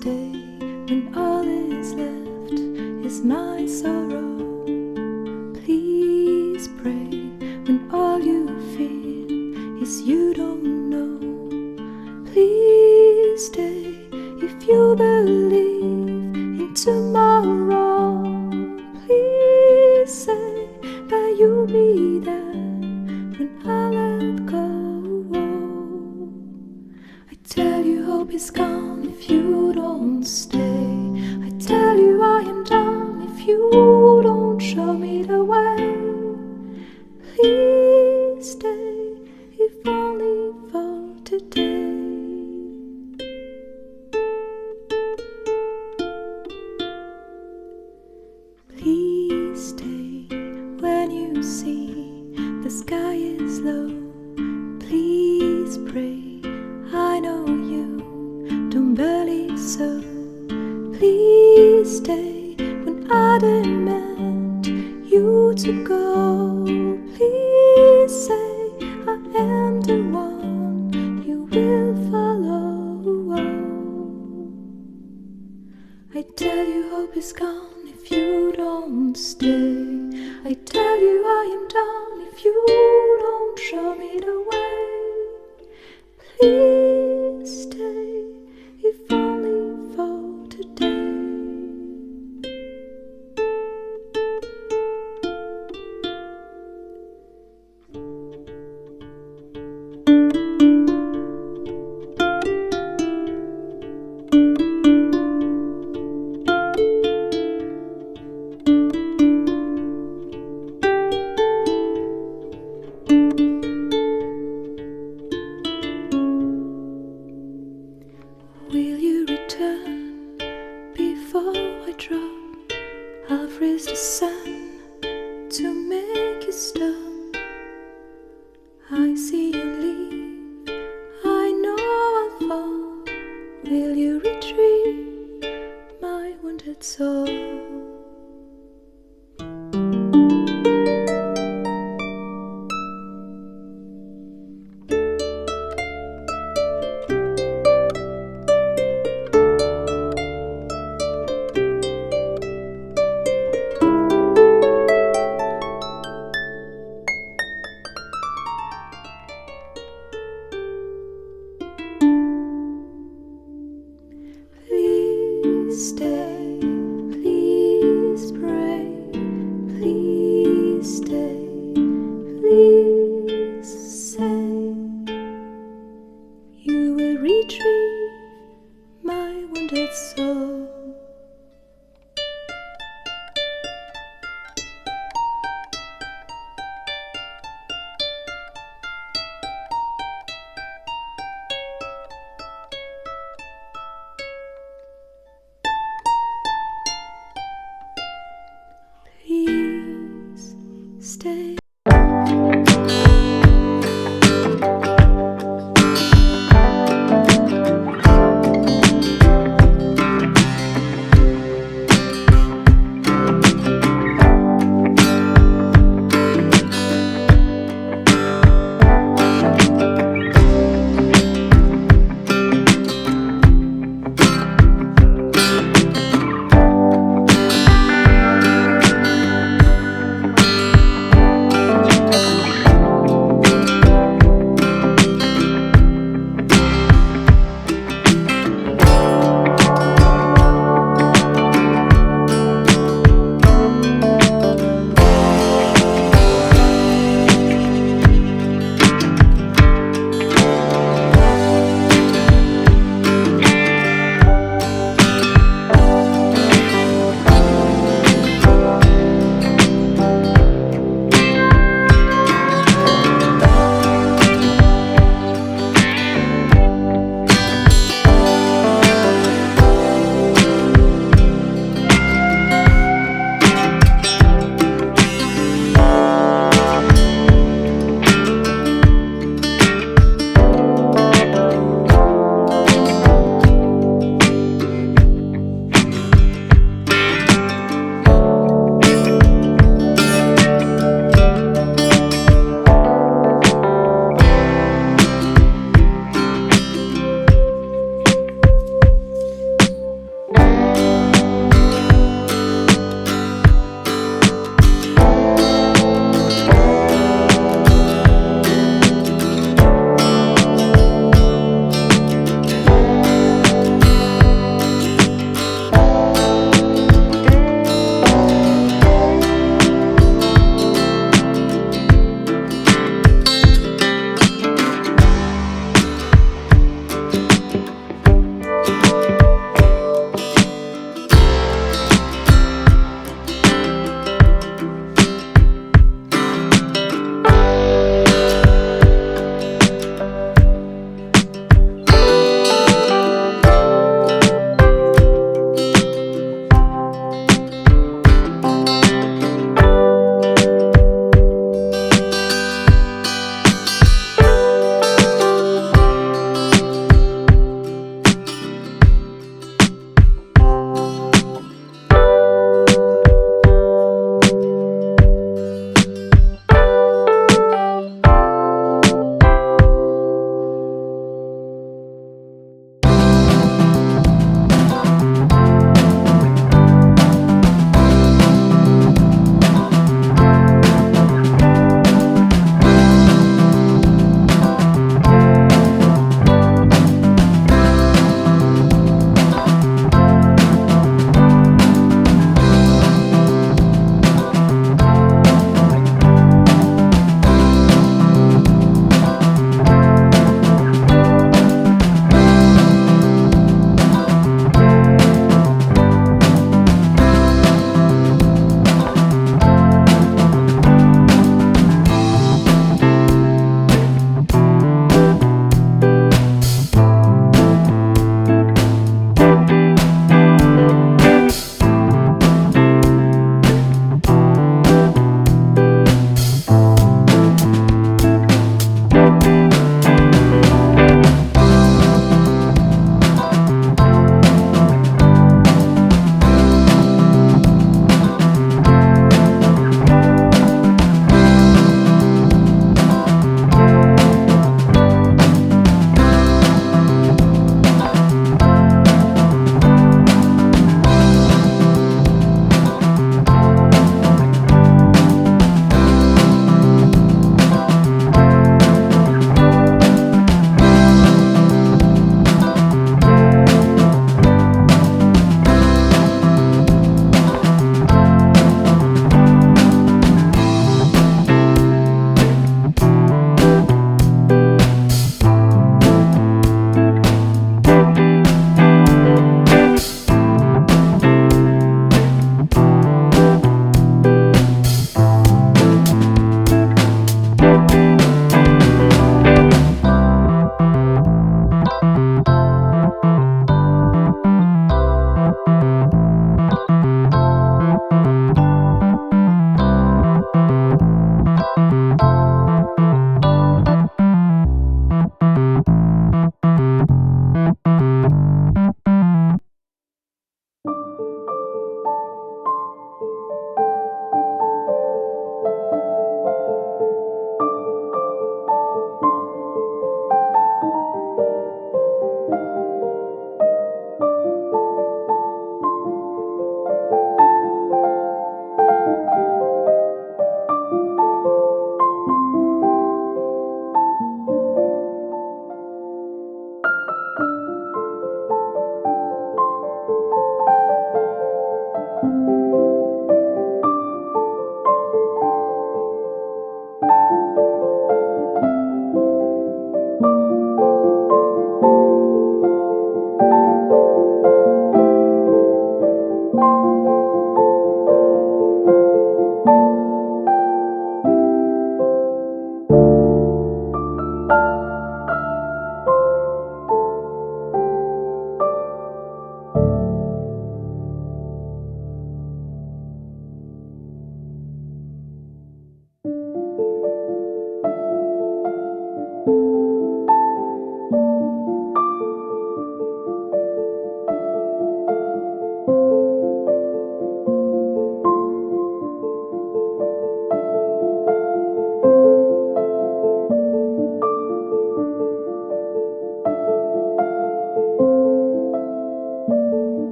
stay when all is left is my sorrow. Please pray when all you feel is you don't know. Please stay if you believe in tomorrow. Please say that you'll be there when I let go. I tell you hope is gone if you don't stay. I tell you I am done if you don't show me the way. Please stay if only for today. Please stay when you see the sky is low. Please pray, I know you don't believe so. Please stay when I demand you to go. Please say I am the one you will follow. I tell you hope is gone if you don't stay. I tell you I am done if you don't show me the way. Please stay if only for today. Will you return before I drop? I'll freeze the sun to make you stop. I see you leave, I know I'll fall. Will you retrieve my wounded soul? Please stay, please pray, please stay, please say you will retrieve my wounded soul. Please stay.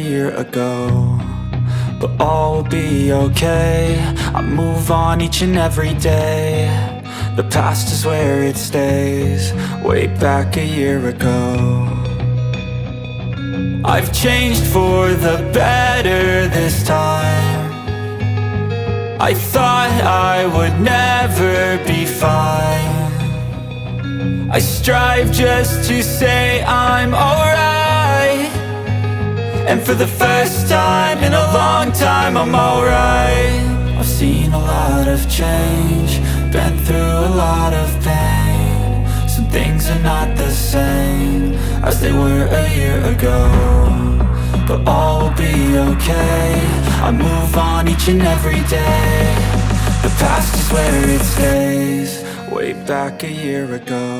year ago, but all will be okay. I move on each and every day. The past is where it stays, way back a year ago. I've changed for the better this time. I thought I would never be fine. I strive just to say I'm alright, and for the first time in a long time I'm alright. I've seen a lot of change, been through a lot of pain. Some things are not the same as they were a year ago, but all will be okay. I move on each and every day. The past is where it stays, way back a year ago.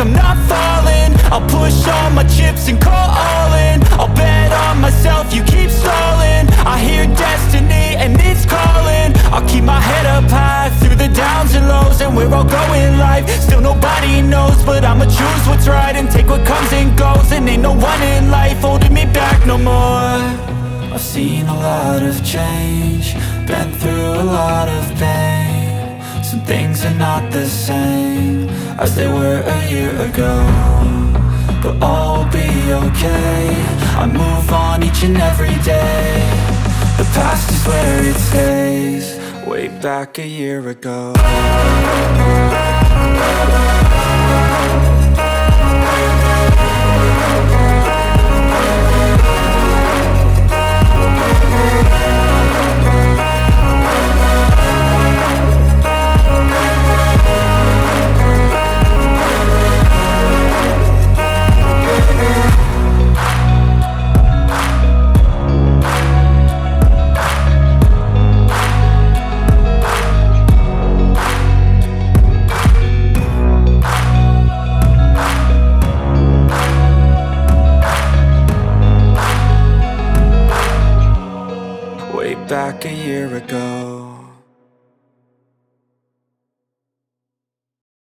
I'm not falling, I'll push all my chips and call all in. I'll bet on myself, you keep stalling. I hear destiny and it's calling. I'll keep my head up high through the downs and lows, and where I'll go in life, still nobody knows. But I'ma choose what's right and take what comes and goes, and ain't no one in life holding me back no more. I've seen a lot of change, been through a lot of pain. Some things are not the same as they were a year ago, but all will be okay. I move on each and every day. The past is where it stays, way back a year ago. Back a year ago.